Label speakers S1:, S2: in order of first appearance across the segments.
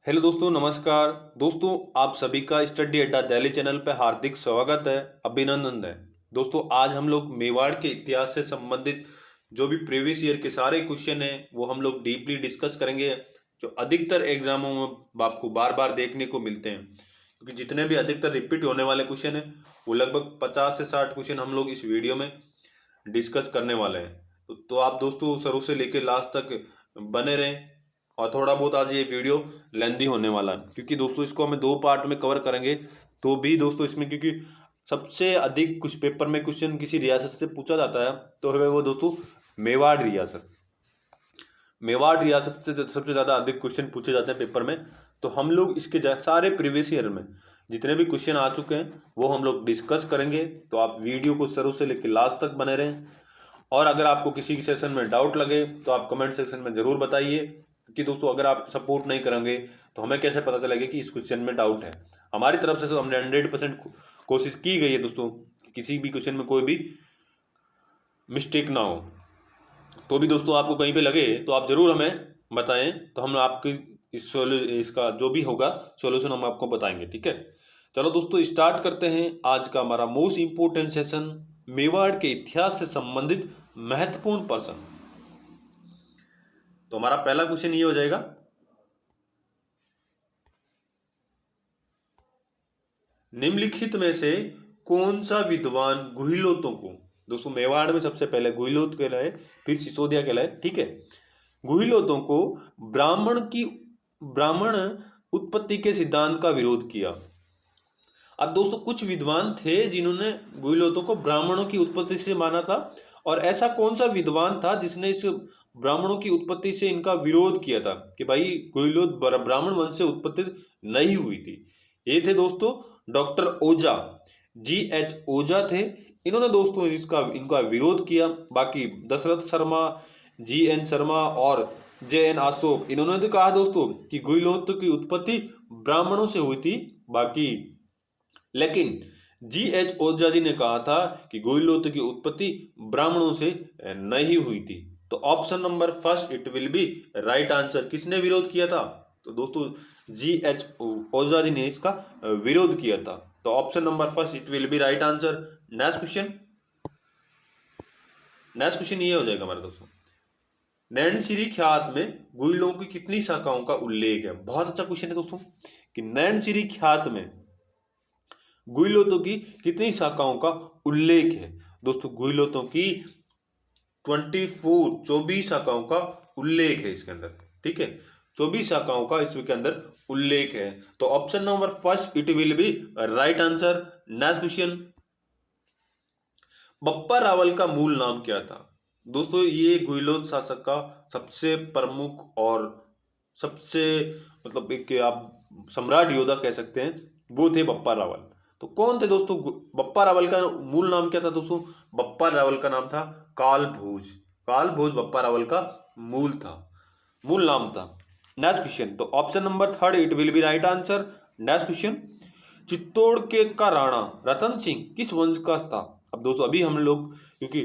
S1: Hello दोस्तों, नमस्कार दोस्तों। आप सभी का स्टडी अड्डा दिल्ली चैनल पे हार्दिक स्वागत है, अभिनंदन है। दोस्तों, आज हम लोग मेवाड़ के इतिहास से संबंधित जो भी प्रीवियस ईयर के सारे क्वेश्चन हैं वो हम लोग डीपली डिस्कस करेंगे, जो अधिकतर एग्जामों में आपको बार बार देखने को मिलते हैं। क्योंकि जितने भी अधिकतर रिपीट होने वाले क्वेश्चन हैं वो लगभग 50 से 60 क्वेश्चन हम लोग इस वीडियो में डिस्कस करने वाले हैं। तो आप दोस्तों शुरू से लेकर लास्ट तक बने रहें। और थोड़ा बहुत आज ये वीडियो लेंदी होने वाला है, क्योंकि दोस्तों इसको हमें 2 पार्ट में कवर करेंगे। तो भी दोस्तों इसमें क्योंकि सबसे अधिक कुछ पेपर में क्वेश्चन किसी रियासत से पूछा जाता है तो है वो दोस्तों मेवाड़ रियासत। मेवाड़ रियासत से सबसे ज़्यादा अधिक क्वेश्चन पूछे जाते हैं पेपर में। तो हम लोग इसके सारे प्रीवियस ईयर में जितने भी क्वेश्चन आ चुके हैं वो हम लोग डिस्कस करेंगे। तो आप वीडियो को शुरू से लेकर लास्ट तक बने रहें। और अगर आपको किसी सेशन में डाउट लगे तो आप कमेंट सेक्शन में ज़रूर बताइए, कि दोस्तों अगर आप सपोर्ट नहीं करेंगे तो हमें कैसे पता चलेगा कि इस क्वेश्चन में डाउट है। हमारी तरफ से तो हमने 100% कोशिश की गई है दोस्तों, किसी भी क्वेश्चन में कोई भी मिस्टेक ना हो। तो भी दोस्तों आपको कहीं पे लगे तो आप ज़रूर हमें बताएं, तो हम आपकी इसका जो भी होगा सॉल्यूशन हम आपको बताएंगे, ठीक है। चलो दोस्तों स्टार्ट करते हैं आज का हमारा मोस्ट इंपोर्टेंट सेशन, मेवाड़ के इतिहास से संबंधित महत्वपूर्ण पर्सन। तो हमारा पहला क्वेश्चन ये हो जाएगा, निम्नलिखित में से कौन सा विद्वान गुहिलोतों को, दोस्तों मेवाड़ में सबसे पहले गुहिलोत कहलाए, फिर सिसोदिया कहलाए, ठीक है। गुहिलोतों को ब्राह्मण उत्पत्ति के सिद्धांत का विरोध किया। अब दोस्तों कुछ विद्वान थे जिन्होंने गुहिलोतों को ब्राह्मणों की उत्पत्ति से माना था, और ऐसा कौन सा विद्वान था जिसने इस ब्राह्मणों की उत्पत्ति से इनका विरोध किया था कि भाई गुहिलोत ब्राह्मण वंश से उत्पत्ति नहीं हुई थी। ये थे दोस्तों डॉक्टर ओझा, GH ओझा थे। इन्होंने दोस्तों इनका विरोध किया। बाकी दशरथ शर्मा, GN शर्मा और JN अशोक, इन्होंने तो कहा दोस्तों कि गुहिलोत की उत्पत्ति ब्राह्मणों से हुई थी। बाकी लेकिन GH ओझा जी ने कहा था कि गुहिलोत की उत्पत्ति ब्राह्मणों से नहीं हुई थी। तो option number first it will be right answer. किसने विरोध किया था? तो दोस्तों GH ओझा जी ने इसका विरोध किया था। तो option number first it will be right answer. Next question ये हो जाएगा हमारे दोस्तों, नैनसिरी ख्यात में गुहिलों की कितनी शाखाओं का उल्लेख है? बहुत अच्छा क्वेश्चन है दोस्तों, कि नैनसिरी ख्यात में गुहिलोतों की कितनी शाखाओं का उल्लेख है। दोस्तों गुहिलोतों की 24 शाखाओं का उल्लेख है इसके अंदर, ठीक है। 24 शाखाओं का इसके अंदर उल्लेख है। तो option number first it will be right answer. Next question, Bappa Rawal का मूल नाम क्या था? दोस्तों ये गुहिलोत शासक का सबसे प्रमुख और सबसे मतलब एक आप सम्राट योद्धा कह सकते हैं, वो थे बप्पा रावल। तो कौन थे दोस्तों बप्पा रावल का मूल नाम क्या था? दोस्तों बप्पा रावल का नाम था काल भोज। काल भोज बप्पा रावल का मूल नाम था। नेक्स्ट क्वेश्चन, तो option number third it will be right answer. Next question, Chittor के का राणा रतन सिंह किस वंश का था? अब दोस्तों अभी हम लोग क्योंकि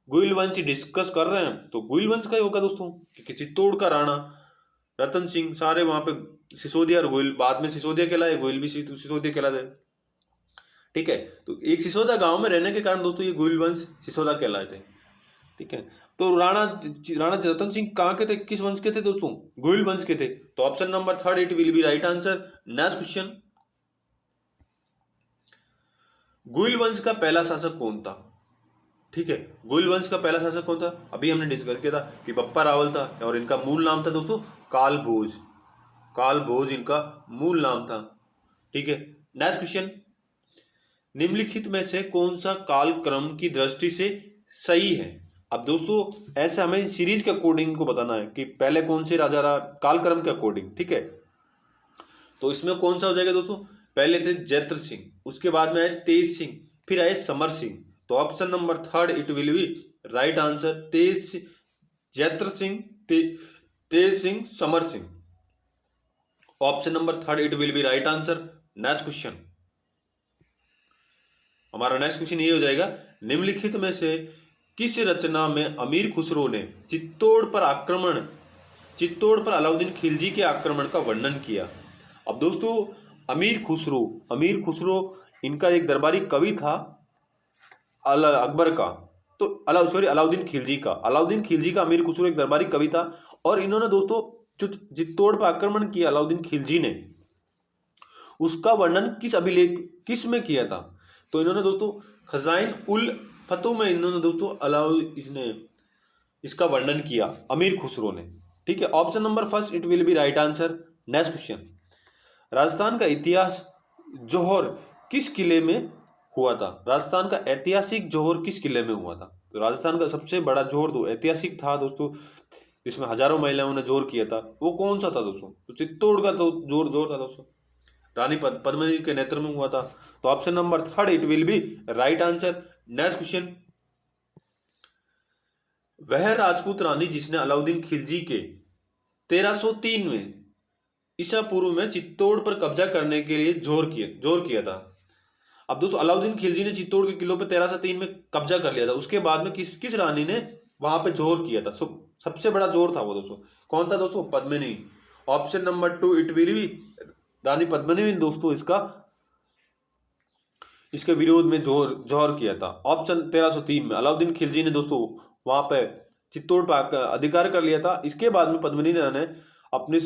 S1: गुहिल वंश डिस्कस कर रहे हैं तो गुहिल वंश का ही होगा दोस्तों, क्योंकि चित्तौड़ का राणा रतन सिंह सारे वहां पे सिसोदिया और गुहिल, बाद में सिसोदिया कहलाए, गुहिल भी सिसोदिया कहलाते, ठीक है। तो एक सिसोदा गांव में रहने के कारण दोस्तों ये गुहिल वंश सिसोदा कहलाए थे, ठीक है। तो राणा रतन सिंह कहाँ के थे, किस वंश के थे दोस्तों? गुहिल वंश के थे। तो option number third it will be right answer. Next question, Guhil वंश का पहला शासक कौन था? ठीक है, गुहिल वंश का पहला शासक कौन था? अभी हमने डिस्कस किया था कि बप्पा रावल था, और इनका मूल नाम था दोस्तों काल भोज। काल भोज इनका मूल नाम था, ठीक है। नेक्स्ट क्वेश्चन, निम्नलिखित में से कौन सा कालक्रम की दृष्टि से सही है? अब दोस्तों ऐसे हमें सीरीज के अकॉर्डिंग को बताना है कि पहले कौन से राजा रहा कालक्रम के अकॉर्डिंग, ठीक है। तो इसमें कौन सा हो जाएगा दोस्तों? पहले थे जैत्र सिंह, उसके बाद में आए तेज सिंह, फिर आए समर सिंह। तो option number third it will be right answer. Jaitra Singh, Tej Singh, Samar Singh. Option number third it will be right answer. Next question, हमारा नेक्स्ट क्वेश्चन ये हो जाएगा, निम्नलिखित में से किस रचना में अमीर खुसरो ने चित्तौड़ पर अलाउद्दीन खिलजी के आक्रमण का वर्णन किया? अब दोस्तों अमीर खुसरो इनका एक दरबारी कवि था अकबर का, तो अलाउद्दीन खिलजी का अमीर खुसरो एक दरबारी कवि था। और इन्होंने दोस्तों जो चित्तौड़ पर आक्रमण किया अलाउद्दीन खिलजी ने, उसका वर्णन किस में किया था? तो इन्होंने दोस्तों खजाइन उल फतह में इन्होंने दोस्तों इसका वर्णन किया अमीर खुसरो ने। ठीक है, option number first it will be right answer. Next question, Rajasthan का इतिहास जौहर किस किले में हुआ था? राजस्थान का ऐतिहासिक जौहर किस किले में हुआ था? तो राजस्थान का सबसे बड़ा जौहर तो ऐतिहासिक था दोस्तों, जिसमें हजारों महिलाओं ने जोर किया था, वो कौन सा था दोस्तों? तो चित्तौड़ का तो जोर था दोस्तों, रानी पद्मिनी के नेतृत्व में हुआ था। तो option number third it will be right answer. Next question, वह राजपूत रानी जिसने अलाउद्दीन खिलजी के 1303 में ईसा पूर्व में चित्तौड़ पर कब्जा करने के लिए जोर किया था। अब दोस्तों अलाउद्दीन खिलजी ने चित्तौड़ के किलों पे 1303 में कब्जा कर लिया था, उसके बाद में किस रानी ने वहां पे जोर किया था? सबसे बड़ा जोर था वो दोस्तों, कौन था दोस्तों? Padmini. Option number 2 it will be Rani Padmini ने दोस्तों इसके विरोध में जोहर किया था। ऑप्शन 1303 में अलाउद्दीन खिलजी ने दोस्तों वहां पे चित्तौड़ पर अधिकार कर लिया था, इसके बाद में पद्मिनी ने अपनी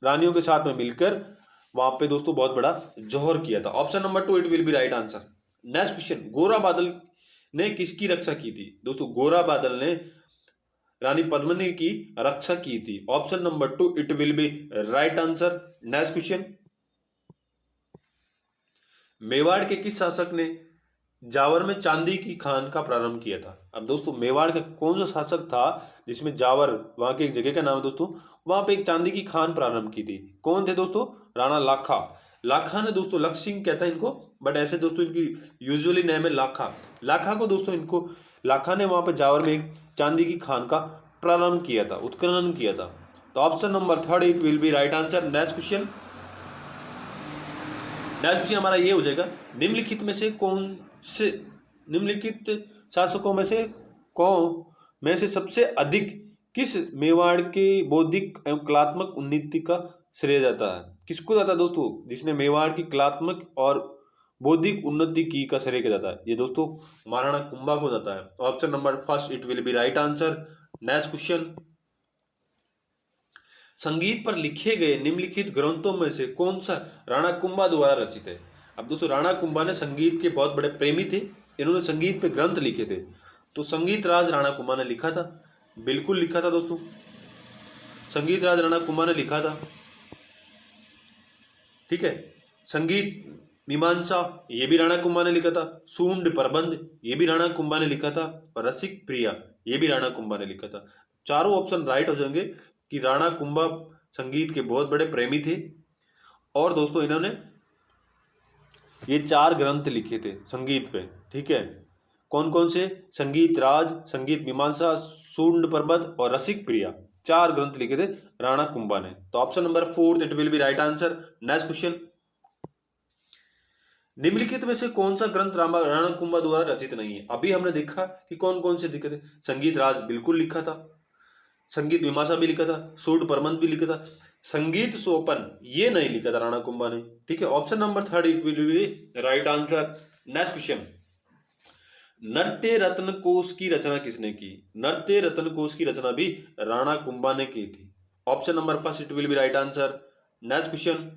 S1: रानियों के साथ में मिलकर वहां पे दोस्तों बहुत बड़ा जोहर किया था। Option number 2 it will be right answer. Next question, गोरा बादल ने किसकी रक्षा की थी? दोस्तों गोरा बादल ने रानी पद्मिनी की रक्षा की थी। Option number 2 it will be right answer. Next question, Mewar के किस शासक ने जावर में चांदी की खान का प्रारंभ किया था? अब दोस्तों मेवाड़ का कौन सा शासक था जिसमें जावर, वहां की एक जगह का नाम है दोस्तों, वहां पे एक चांदी की खान प्रारंभ की थी? कौन थे दोस्तों? राणा लाखा ने दोस्तों, लक्ष्य सिंह कहता है इनको, बट ऐसे दोस्तों इनकी यूजुअली नेम है लाखा को दोस्तों लाखा ने वहां पे जावर में एक चांदी की खान का प्रारंभ किया था, उत्खनन किया था। तो option number third it will be right answer. Next question हमारा ये हो जाएगा, निम्नलिखित शासकों में से सबसे अधिक किस मेवाड़ के बौद्धिक एवं कलात्मक उन्नति का श्रेय जाता है? किसको जाता है दोस्तों जिसने मेवाड़ की कलात्मक और बौद्धिक उन्नति की का श्रेय किया जाता है? ये दोस्तों महाराणा कुंभा को जाता है। Option number first it will be right answer. Next question, संगीत पर लिखे गए निम्नलिखित ग्रंथों में से कौन सा राणा कुंभा द्वारा रचित है? अब दोस्तों राणा कुंभा ने संगीत के बहुत बड़े प्रेमी थे, इन्होंने संगीत पे ग्रंथ लिखे थे, तो संगीत राज राणा कुंभा ने लिखा था, बिल्कुल लिखा था दोस्तों, संगीत राज राणा कुंभा ने लिखा था। ठीक है, संगीत मीमांसा ये भी राणा कुंभा ने लिखा था, सूंड प्रबंध ये भी राणा कुंभा ने लिखा था, और रसिक प्रिया ये भी राणा कुंभा ने लिखा था। चारों ऑप्शन राइट हो जाएंगे कि राणा कुंभा संगीत के बहुत बड़े प्रेमी थे, और दोस्तों इन्होंने ये 4 ग्रंथ लिखे थे संगीत पे। ठीक है, कौन कौन से? संगीत राज, संगीत मीमांसा, सूंड पर्वत और रसिक प्रिया, 4 ग्रंथ लिखे थे राणा कुंभा ने। तो option number 4 it will be right answer. Next question, निम्नलिखित में से कौन सा ग्रंथ राणा कुंभा द्वारा रचित नहीं है? अभी हमने देखा कि कौन कौन से लिखे थे, संगीत राज बिल्कुल लिखा था, संगीत मीमांसा भी लिखा था, सूड प्रबंध भी लिखा था, संगीत सोपन ये नहीं लिखा था राणा कुंभा ने। ठीक है, option number 3 it will be right answer. Next question, नृत्य रत्न कोश की रचना किसने की? नृत्य रत्न कोश की रचना भी राणा कुंभा ने की थी। Option number first it will be right answer. Next question,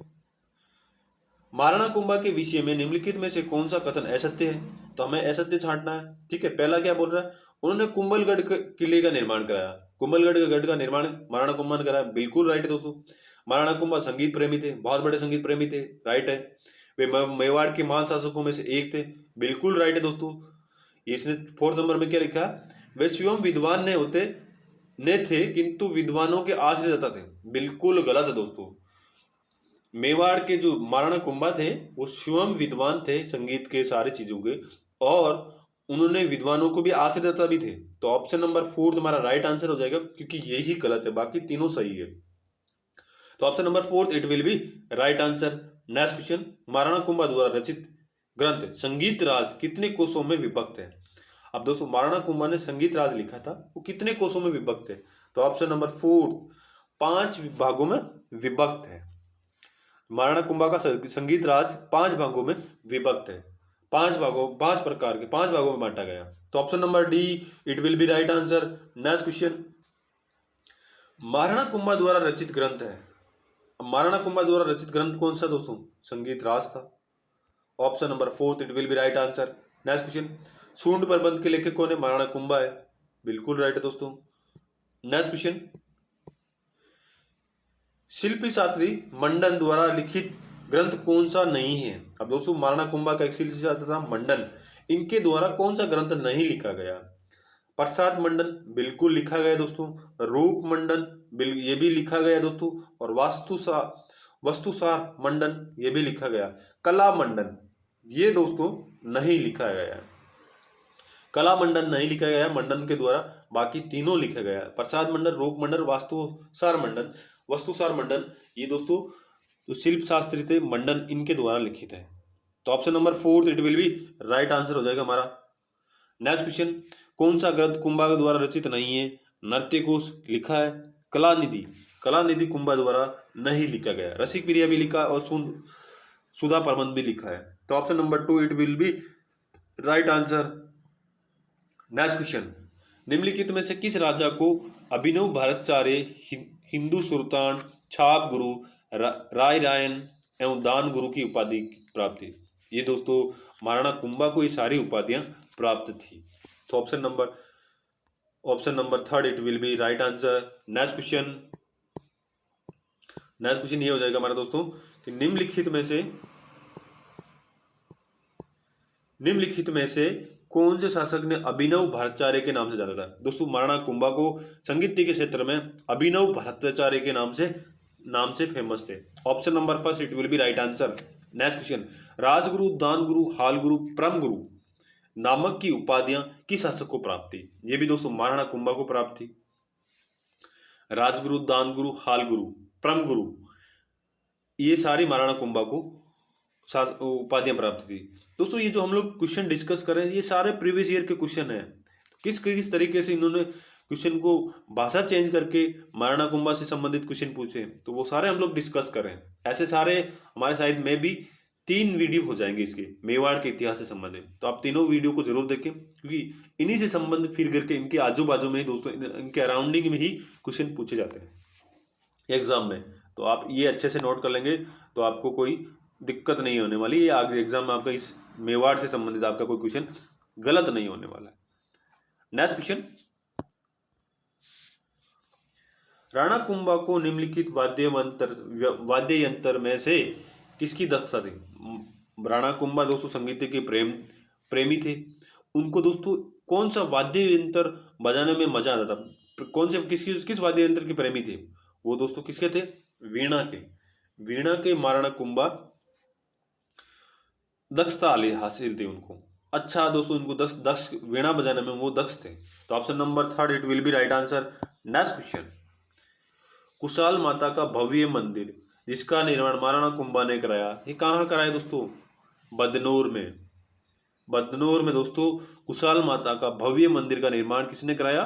S1: Maharana Kumbha के विषय में निम्नलिखित में से कौन सा कथन असत्य है? तो हमें असत्य छांटना है। ठीक है, पहला क्या बोल रहा है? उन्होंने कुंभलगढ़ किले का निर्माण कराया, कुंभलगढ़ के गढ़ का निर्माण महाराणा कुंभा ने कराया, बिल्कुल राइट है दोस्तों। महाराणा कुंभा संगीत प्रेमी थे, बहुत बड़े संगीत प्रेमी थे, राइट है। वे मेवाड़ के महान शासकों में से एक थे, बिल्कुल राइट है दोस्तों। इसने 4th नंबर में क्या लिखा? वे स्वयं विद्वान ने थे किंतु विद्वानों के आश्रयदाता थे, बिल्कुल गलत है दोस्तों। मेवाड़ के जो महाराणा कुंभा थे वो स्वयं विद्वान थे संगीत के सारे चीजों के, और उन्होंने विद्वानों को भी आश्रयदाता भी थे। तो ऑप्शन नंबर 4 हमारा राइट आंसर हो जाएगा, क्योंकि यही गलत है, बाकी तीनों सही है। तो option number 4 it will be right answer. Next question, Maharana Kumbha द्वारा रचित ग्रंथ संगीत राज कितने कोशों में विभक्त है? अब दोस्तों महाराणा कुंभा ने संगीत राज लिखा था, वो कितने कोशों में विभक्त है? तो ऑप्शन नंबर 4 5 भागों में विभक्त है। महाराणा कुंभा का संगीत राज 5 भागों में विभक्त है, 5 प्रकार के 5 भागों में बांटा गया। तो option number D it will be right answer. Next question, Maharana Kumbha द्वारा रचित ग्रंथ है। महाराणा कुंभा द्वारा रचित ग्रंथ कौन सा दोस्तों? संगीत राज था। Option number 4 it will be right answer. Next question, सूंड प्रबंध के लेखक कौन है? महाराणा कुंभा है, बिल्कुल राइट है दोस्तों। नेक्स्ट क्वेश्चन, शिल्पी शास्त्री मंडन द्वारा लिखित ग्रंथ कौन सा नहीं है? अब दोस्तों महाराणा कुंभा का एक शिल्पी शास्त्री था मंडन, इनके द्वारा कौन सा ग्रंथ नहीं लिखा गया? प्रसाद मंडन बिल्कुल लिखा गया दोस्तों, रूप मंडन ये भी लिखा गया दोस्तों, और वस्तुसार मंडन ये भी लिखा गया। कला मंडन ये दोस्तों नहीं लिखा गया, कला मंडन नहीं लिखा गया मंडन के द्वारा, बाकी तीनों लिखा गया। प्रसाद मंडन, रूप मंडन, वस्तुसार मंडन ये दोस्तों जो शिल्प शास्त्री थे मंडन, इनके द्वारा लिखित है। तो option number 4 it will be right answer हो जाएगा हमारा। नेक्स्ट क्वेश्चन, कौन सा ग्रंथ कुंभा के द्वारा रचित नहीं है? नृत्य कोश लिखा है। कला निधि कुंभा द्वारा नहीं लिखा गया। रसिक प्रिया भी लिखा और सुधा प्रबंध भी लिखा है। तो option number 2 it will be right answer. Next question, निम्नलिखित में से किस राजा को अभिनव भट्टाचार्य, हिंदू सुल्तान, छाप गुरु, राय रायन एवं दान गुरु की उपाधि प्राप्त थी? ये दोस्तों महाराणा कुंभा को ये सारी उपाधियां प्राप्त थी। तो option number 3 it will be right answer. Next question ये हो जाएगा हमारा दोस्तों कि निम्नलिखित में से कौन से शासक ने अभिनव भट्टाचार्य के नाम से जाना था? दोस्तों महाराणा कुंभा को संगीत के क्षेत्र में अभिनव भट्टाचार्य के नाम से फेमस थे। Option number 1 it will be right answer. Next question, Rajguru, दान गुरु, हाल गुरु, परम गुरु नामक की उपाधियां किस शासक को प्राप्त थी? ये भी दोस्तों महाराणा कुंभा को प्राप्त थी। राजगुरु, दान गुरु, हाल गुरु, परम गुरु ये सारी महाराणा कुंभा को उपाधियां प्राप्त थी। दोस्तों ये जो हम लोग क्वेश्चन डिस्कस कर रहे हैं ये सारे प्रीवियस ईयर के क्वेश्चन हैं। किस तरीके से इन्होंने क्वेश्चन को भाषा चेंज करके महाराणा कुंभा से संबंधित क्वेश्चन पूछे, तो वो सारे हम लोग डिस्कस कर रहे हैं। ऐसे सारे हमारे साइड में भी 3 वीडियो हो जाएंगे इसके मेवाड़ के इतिहास से संबंधित, तो आप तीनों वीडियो को जरूर देखें, क्योंकि इन्हीं से संबंधित फिर करके इनके आजू बाजू में ही दोस्तों इनके अराउंडिंग में ही क्वेश्चन पूछे जाते हैं एग्जाम में। तो आप ये अच्छे से नोट कर लेंगे तो आपको कोई दिक्कत नहीं होने वाली। ये आगे एग्जाम में आपका इस मेवाड़ से संबंधित आपका कोई क्वेश्चन गलत नहीं होने वाला है। नेक्स्ट क्वेश्चन, राणा कुंभा को निम्नलिखित वाद्य यंत्र में से किसकी दक्षता थी? राणा कुंभा दोस्तों संगीत के प्रेमी थे। उनको दोस्तों कौन सा वाद्य यंत्र बजाने में मजा आता था? किस वाद्य यंत्र के प्रेमी थे? वो दोस्तों किसके थे? वीणा के महाराणा कुंभा दक्षता हासिल थी उनको। अच्छा दोस्तों इनको दक्ष वीणा बजाने में वो दक्ष थे। तो option number 3 it will be right answer. Next question, कुशाल माता का भव्य मंदिर जिसका निर्माण महाराणा कुंभा ने कराया, ये कहाँ कराया दोस्तों? बदनौर में दोस्तों कुशाल माता का भव्य मंदिर का निर्माण किसने कराया?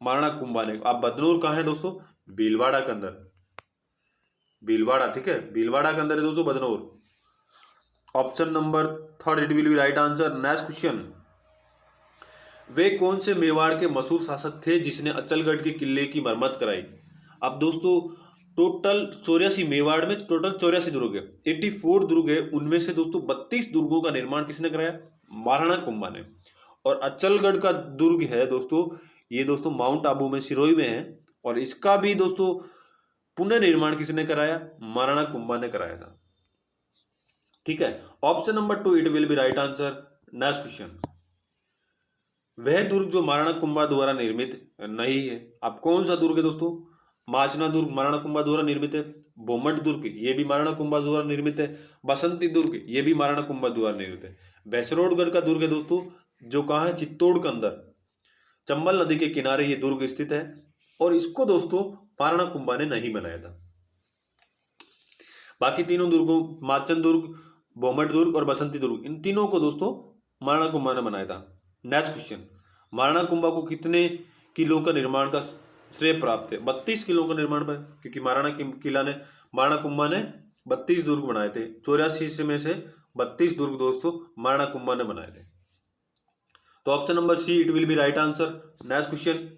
S1: महाराणा कुंभा ने। अब बदनौर कहाँ है दोस्तों? भीलवाड़ा के अंदर, भीलवाड़ा, ठीक है, भीलवाड़ा के अंदर है दोस्तों Badnore. Option number 3 it will be right answer. Next question, वे कौन से मेवाड़ के मशहूर शासक थे जिसने अचलगढ़ के किले की मरम्मत कराई? अब दोस्तों टोटल 84 मेवाड़ में टोटल 84 दुर्ग है, 84 दुर्ग है, उनमें से दोस्तों 32 दुर्गों का निर्माण किसने कराया? महाराणा कुंभा ने। और अचलगढ़ का दुर्ग है दोस्तों, ये दोस्तों माउंट आबू में सिरोही में है, और इसका भी दोस्तों पुनर्निर्माण किसने कराया? महाराणा कुंभा ने कराया था। ठीक है, option number 2 it will be right answer. Next question, वह दुर्ग जो महाराणा कुंभा द्वारा निर्मित नहीं है, अब कौन सा दुर्ग है दोस्तों? माचना दुर्ग महाराणा कुंभा द्वारा निर्मित है। बोमट दुर्ग ये भी महाराणा कुंभा द्वारा निर्मित है। बसंती दुर्ग ये भी महाराणा कुंभा द्वारा निर्मित है। भैसरोडगढ़ का दुर्ग है दोस्तों जो कहाँ है? चित्तौड़ के अंदर, चंबल नदी के किनारे ये दुर्ग स्थित है, और इसको दोस्तों महाराणा कुंभा ने नहीं बनाया था। बाकी तीनों दुर्गों माचन दुर्ग, बोमट दुर्ग और बसंती दुर्ग, इन तीनों को दोस्तों महाराणा कुंभा ने बनाया था। नेक्स्ट क्वेश्चन, महाराणा कुंभा को कितने किलों का निर्माण का श्रेय प्राप्त है। 32 किलों का निर्माण पर, क्योंकि महाराणा कुंभा ने 32 दुर्ग बनाए थे। 84 में से 32 दुर्ग दोस्तों महाराणा कुंभा ने बनाए थे। तो option number see it will be right answer. Next question,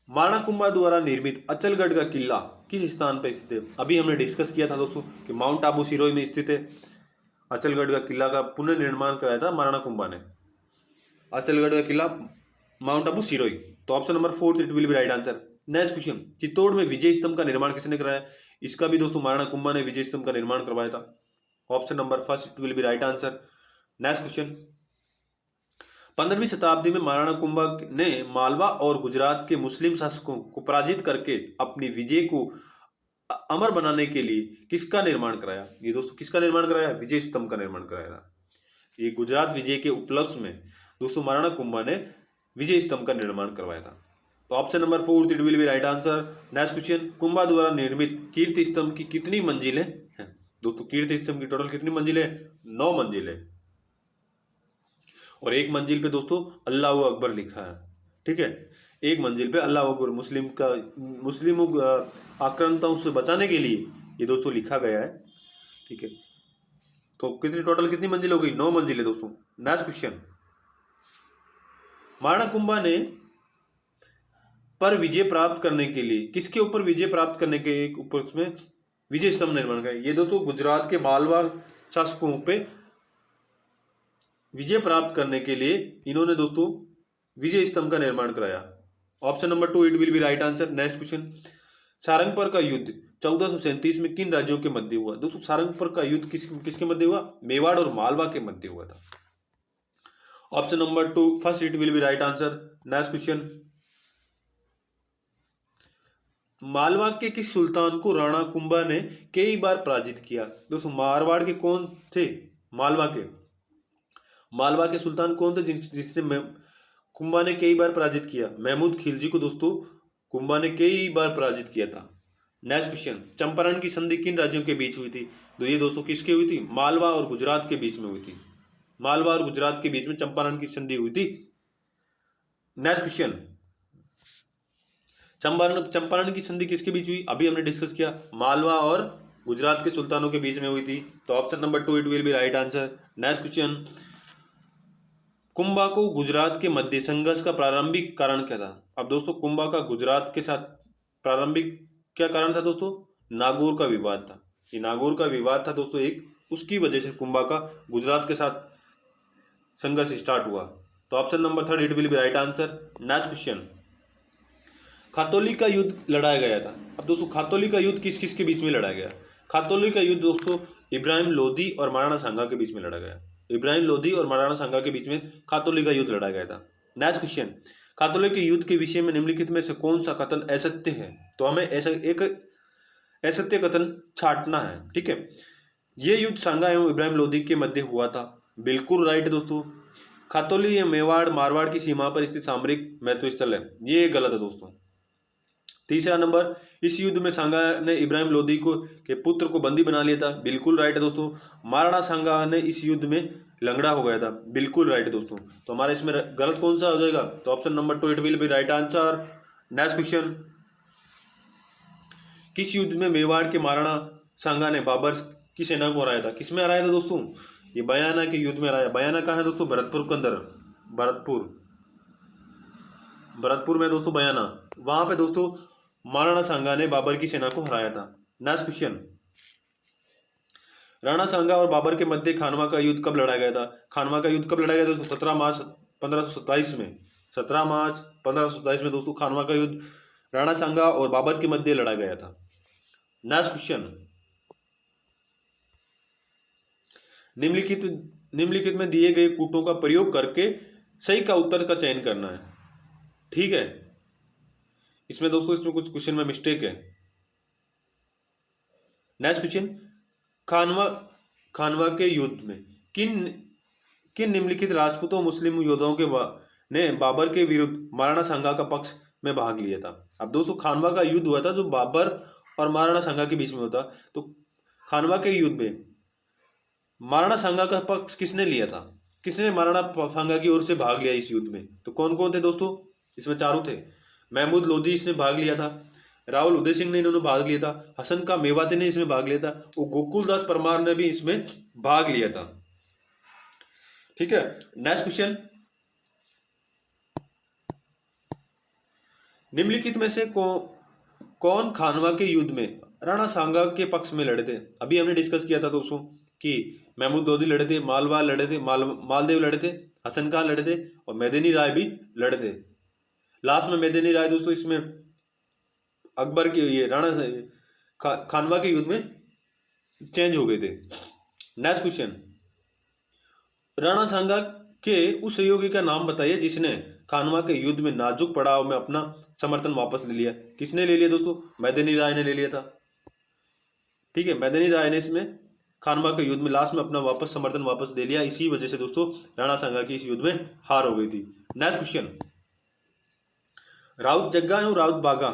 S1: Maharana Kumbha द्वारा निर्मित अचलगढ़ का किला किस स्थान पर स्थित है? अभी हमने डिस्कस किया था दोस्तों कि माउंट आबू सिरोही में स्थित है। अचलगढ़ का किला का पुनर्निर्माण कराया था महाराणा कुंभा ने। अचलगढ़ का किला माउंट आबू सिरोही। तो option number 4 it will be right answer. Next question, Chittor में विजय स्तंभ का निर्माण किसने कराया? इसका भी दोस्तों महाराणा कुंभा ने विजय स्तंभ का निर्माण करवाया था। Option number 1 it will be right answer. Next question, 15वीं शताब्दी में महाराणा कुंभा ने मालवा और गुजरात के मुस्लिम शासकों को पराजित करके अपनी विजय को अमर बनाने के लिए किसका निर्माण कराया? ये दोस्तों किसका निर्माण कराया? विजय स्तंभ का निर्माण कराया था। ये गुजरात विजय के उपलक्ष्य में दोस्तों महाराणा कुंभा ने विजय स्तंभ का निर्माण करवाया था। तो option number 4 it will be right answer. Next question, Kumbha द्वारा निर्मित कीर्ति स्तंभ की कितनी मंजिलें हैं? दोस्तों कीर्ति स्तंभ की टोटल कितनी मंजिलें? 9 मंजिलें। और एक मंजिल पे दोस्तों अल्लाह अकबर लिखा है। ठीक है, एक मंजिल पे अल्लाह अकबर मुस्लिमों आक्रांताओं से बचाने के लिए ये दोस्तों लिखा गया है। ठीक है, तो टोटल कितनी मंजिल हो गई? 9 मंजिलें दोस्तों। नेक्स्ट क्वेश्चन, महाराणा कुंभा ने पर विजय प्राप्त करने के लिए किसके ऊपर विजय प्राप्त करने के ऊपर उसमें विजय स्तंभ निर्माण का? ये दोस्तों गुजरात के मालवा शासकों पे विजय प्राप्त करने के लिए इन्होंने दोस्तों विजय स्तंभ का निर्माण कराया। Option number 2 it will be right answer. Next question, Sarangpur का युद्ध 1437 में किन राज्यों के मध्य हुआ? दोस्तों सारंगपुर का युद्ध किसके मध्य हुआ? मेवाड़ और मालवा के मध्य हुआ था। Option number 2 first it will be right answer. Next question, Malwa के किस सुल्तान को राणा कुंभा ने कई बार पराजित किया? दोस्तों मारवाड़ के कौन थे? मालवा के सुल्तान कौन थे जिसने कुंभा ने कई बार पराजित किया? महमूद खिलजी को दोस्तों कुंभा ने कई बार पराजित किया था। नेक्स्ट क्वेश्चन, चंपारण की संधि किन राज्यों के बीच हुई थी? तो ये दोस्तों किसके हुई थी? मालवा और गुजरात के बीच में हुई थी। मालवा और गुजरात के बीच में चंपारण की संधि हुई थी। नेक्स्ट क्वेश्चन, चंपारण की संधि किसके बीच हुई? अभी हमने डिस्कस किया, मालवा और गुजरात के सुल्तानों के बीच में हुई थी। तो option number 2 it will be right answer. Next question, Kumbha को गुजरात के मध्य संघर्ष का प्रारंभिक कारण क्या था? अब दोस्तों कुंभा का गुजरात के साथ प्रारंभिक क्या कारण था दोस्तों? नागौर का विवाद था। ये नागौर का विवाद था दोस्तों एक, उसकी वजह से कुंभा का गुजरात के साथ संघर्ष स्टार्ट हुआ। तो option number 3 it will be right answer. Next question, Khatauli का युद्ध लड़ाया गया था। अब दोस्तों खातौली का युद्ध किस किस के बीच में लड़ा गया? खातौली का युद्ध दोस्तों इब्राहिम लोदी और महाराणा सांगा के बीच में लड़ा गया। इब्राहिम लोदी और महाराणा सांगा के बीच में खातौली का युद्ध लड़ा गया था। नेक्स्ट क्वेश्चन, खातौली के युद्ध के विषय में निम्नलिखित में से कौन सा कथन असत्य है? तो हमें ऐसा एक असत्य कथन छांटना है। ठीक है, ये युद्ध सांगा एवं इब्राहिम लोदी के मध्य हुआ था। बिल्कुल राइट दोस्तों। खातौली ये मेवाड़ मारवाड़ की सीमा पर स्थित सामरिक महत्व स्थल है, ये गलत है दोस्तों। तीसरा नंबर, इस युद्ध में सांगा ने इब्राहिम लोदी के पुत्र को बंदी बना लिया था। बिल्कुल राइट है दोस्तों। महाराणा सांगा ने इस युद्ध में लंगड़ा हो गया था। बिल्कुल राइट है दोस्तों। तो हमारे इसमें गलत कौन सा हो जाएगा? तो option number 2 it will be right answer. Next question, किस युद्ध में मेवाड़ के महाराणा सांगा ने बाबर की सेना को हराया था? किसमें हराया था दोस्तों? ये बयाना के युद्ध में हराया। बयाना कहाँ है दोस्तों? भरतपुर के अंदर। भरतपुर में दोस्तों बयाना, वहां पे दोस्तों महाराणा सांगा ने बाबर की सेना को हराया था। नेक्स्ट क्वेश्चन, राणा सांगा और बाबर के मध्य खानवा का युद्ध कब लड़ा गया था? खानवा का युद्ध कब लड़ा गया दोस्तों? 17 मार्च 1527 में। 17 मार्च 1527 में दोस्तों खानवा का युद्ध राणा सांगा और बाबर के मध्य लड़ा गया था। नेक्स्ट क्वेश्चन, निम्नलिखित में दिए गए कूटों का प्रयोग करके सही का उत्तर का चयन करना है। ठीक है, इसमें दोस्तों कुछ क्वेश्चन में मिस्टेक है। नेक्स्ट क्वेश्चन, खानवा के युद्ध में किन निम्नलिखित राजपूतों मुस्लिम योद्धाओं ने बाबर के विरुद्ध महाराणा सांगा का पक्ष में भाग लिया था? अब दोस्तों खानवा का युद्ध हुआ था जो बाबर और महाराणा सांगा के बीच में होता। तो खानवा के युद्ध में महाराणा सांगा का पक्ष किसने लिया था? किसने महाराणा सांगा की ओर से भाग लिया इस युद्ध में? तो कौन कौन थे दोस्तों? इसमें चारों थे, महमूद लोधी इसने भाग लिया था, राहुल उदय सिंह ने इन्होंने भाग लिया था, हसन का मेवाती ने इसमें भाग लिया था और गोकुलदास परमार ने भी इसमें भाग लिया था। ठीक है, नेक्स्ट क्वेश्चन, निम्नलिखित में से कौन खानवा के युद्ध में राणा सांगा के पक्ष में लड़े थे? अभी हमने डिस्कस किया था दोस्तों कि महमूद लोधी लड़े थे, मालवा लड़े थे, मालदेव लड़े थे, हसन खान लड़े थे और मेदिनी राय भी लड़े थे। लास्ट में मेदिनी राय दोस्तों इसमें अकबर के ये राणा खानवा के युद्ध में चेंज हो गए थे। नेक्स्ट क्वेश्चन, राणा सांगा के उस सहयोगी का नाम बताइए जिसने खानवा के युद्ध में नाजुक पड़ाव में अपना समर्थन वापस ले लिया। किसने ले लिया दोस्तों? मेदिनी राय ने ले लिया था। ठीक है, मेदिनी राय ने इसमें खानवा के युद्ध में लास्ट में अपना समर्थन वापस ले लिया। इसी वजह से दोस्तों राणा सांगा की इस युद्ध में हार हो गई थी। नेक्स्ट क्वेश्चन, राउत जग्गा एवं राउत बागा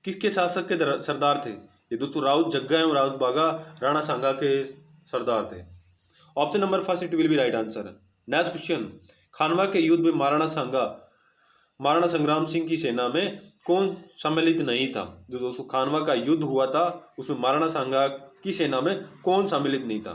S1: किसके शासक के सरदार थे? ये दोस्तों राउत जग्गा एवं राउत बागा राणा सांगा के सरदार थे। Option number first it will be right answer. Next question, Khanwa के युद्ध में महाराणा संग्राम सिंह की सेना में कौन सम्मिलित नहीं था? जो दोस्तों खानवा का युद्ध हुआ था उसमें महाराणा सांगा की सेना में कौन सम्मिलित नहीं था?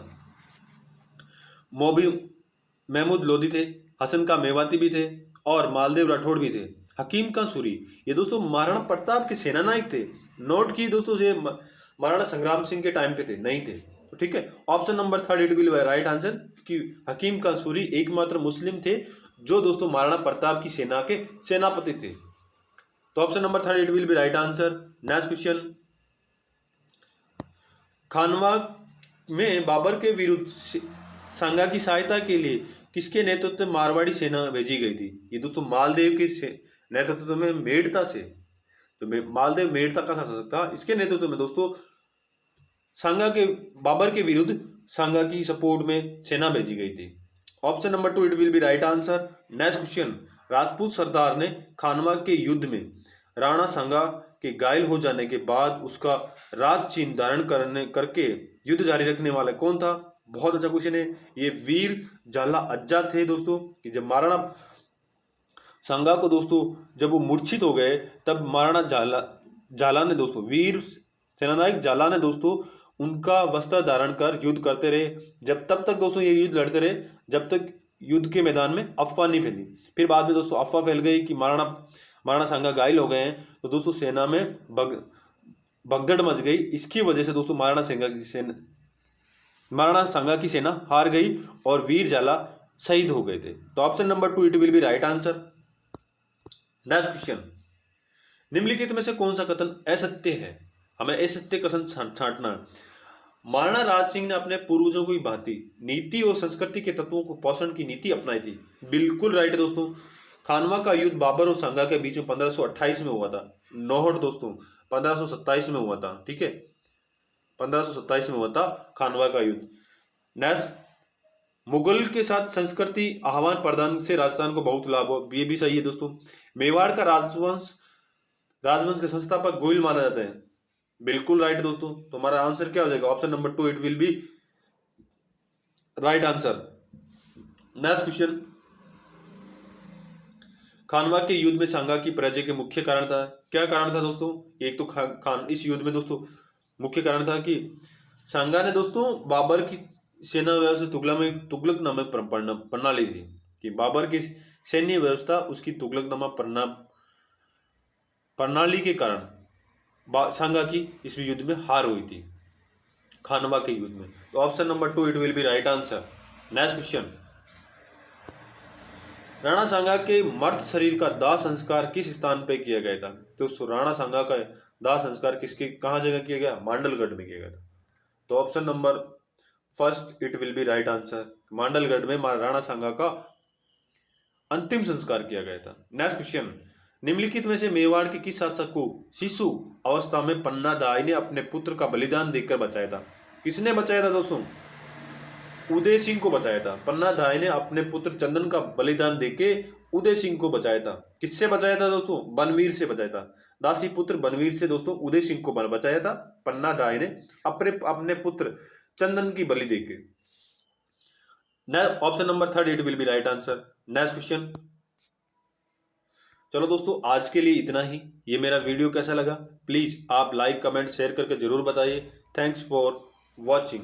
S1: महमूद लोधी थे, हसन का मेवाती भी थे और मालदेव राठौड़ भी थे। हकीम का सूरी ये दोस्तों महाराणा प्रताप के सेना नायक थे। नोट की दोस्तों ये महाराणा संग्राम सिंह के टाइम पे थे, नहीं थे। तो ठीक है, option number third it will be right answer कि हकीम का सूरी एकमात्र मुस्लिम थे जो दोस्तों महाराणा प्रताप की सेना के सेनापति थे। तो option number third it will be right answer. Next question, Khanwa में बाबर के विरुद्ध सांगा की सहायता के लिए किसके नेतृत्व में मारवाड़ी सेना भेजी गई थी? ये दोस्तों मालदेव के नेतृत्व में मेड़ता से, तो मालदेव मेड़ता का शासक था, इसके नेतृत्व में दोस्तों सांगा के बाबर के विरुद्ध सांगा की सपोर्ट में सेना भेजी गई थी। Option number two it will be right answer. Next question, Rajput सरदार ने खानवा के युद्ध में राणा सांगा के घायल हो जाने के बाद उसका राज चिन्ह धारण करके युद्ध जारी रखने वाला कौन था? बहुत अच्छा क्वेश्चन है। ये वीर झाला अज्जा थे दोस्तों। कि जब महाराणा सांगा को दोस्तों जब वो मूर्छित हो गए तब महाराणा झाला ने दोस्तों वीर सेनानायक झाला ने दोस्तों उनका वस्त्र धारण कर युद्ध करते रहे। जब तब तक दोस्तों ये युद्ध लड़ते रहे जब तक युद्ध के मैदान में अफवाह नहीं फैली। फिर बाद में दोस्तों अफवाह फैल गई कि महाराणा सांगा घायल हो गए हैं, तो दोस्तों सेना में भगदड़ मच गई। इसकी वजह से दोस्तों महाराणा सांगा की सेना हार गई और वीर झाला शहीद हो गए थे। तो option number two it will be right answer. Next question, निम्नलिखित में से कौन सा कथन असत्य है? हमें असत्य कथन छांटना है। महाराणा राज सिंह ने अपने पूर्वजों की भांति नीति और संस्कृति के तत्वों को पोषण की नीति अपनाई थी। बिल्कुल राइट है दोस्तों। खानवा का युद्ध बाबर और सांगा के बीच में 1528 में हुआ था। नोहट दोस्तों 1527 में हुआ था। ठीक है, 1527 में हुआ था खानवा का युद्ध। नेक्स्ट, मुगल के साथ संस्कृति आह्वान प्रदान से राजस्थान को बहुत लाभ हो, ये भी सही है दोस्तों। मेवाड़ का राजवंश के संस्थापक गोइल माना जाता है। बिल्कुल राइट दोस्तों। तो हमारा आंसर क्या हो जाएगा? Option number two it will be right answer. Next question, Khanwa के युद्ध में सांगा की पराजय के मुख्य कारण था। क्या कारण था दोस्तों? एक तो इस युद्ध में दोस्तों मुख्य कारण था कि सांगा ने दोस्तों बाबर की सेना व्यवस्था तुगलकनामा प्रणाली थी कि बाबर की सैन्य व्यवस्था उसकी तुगलकनामा प्रणाली के कारण सांगा की इस युद्ध में हार हुई थी, खानवा के युद्ध में। तो option number two it will be right answer. Next question, Rana Sanga के मर्त शरीर का दाह संस्कार किस स्थान पे किया गया था? तो राणा सांगा का दाह संस्कार कहाँ जगह किया गया? मांडलगढ़ में किया गया था। तो option number first it will be right answer. Mandalgarh में राणा सांगा का अंतिम संस्कार किया गया था। नेक्स्ट क्वेश्चन, निम्नलिखित में से मेवाड़ के किस शासक को शिशु अवस्था में पन्ना दाई ने अपने पुत्र का बलिदान देकर बचाया था? किसने बचाया था दोस्तों? उदय सिंह को बचाया था। पन्ना दाई ने अपने पुत्र चंदन का बलिदान देके उदय सिंह को बचाया था। किससे बचाया था दोस्तों? बनवीर से बचाया था। दासी पुत्र बनवीर से दोस्तों उदय सिंह को बचाया था पन्ना दाई ने अपने पुत्र चंदन की बलि देके। Option number third it will be right answer. Next question, चलो दोस्तों, आज के लिए इतना ही। ये मेरा वीडियो कैसा लगा प्लीज़ आप लाइक कमेंट शेयर करके ज़रूर बताइए। Thanks for watching.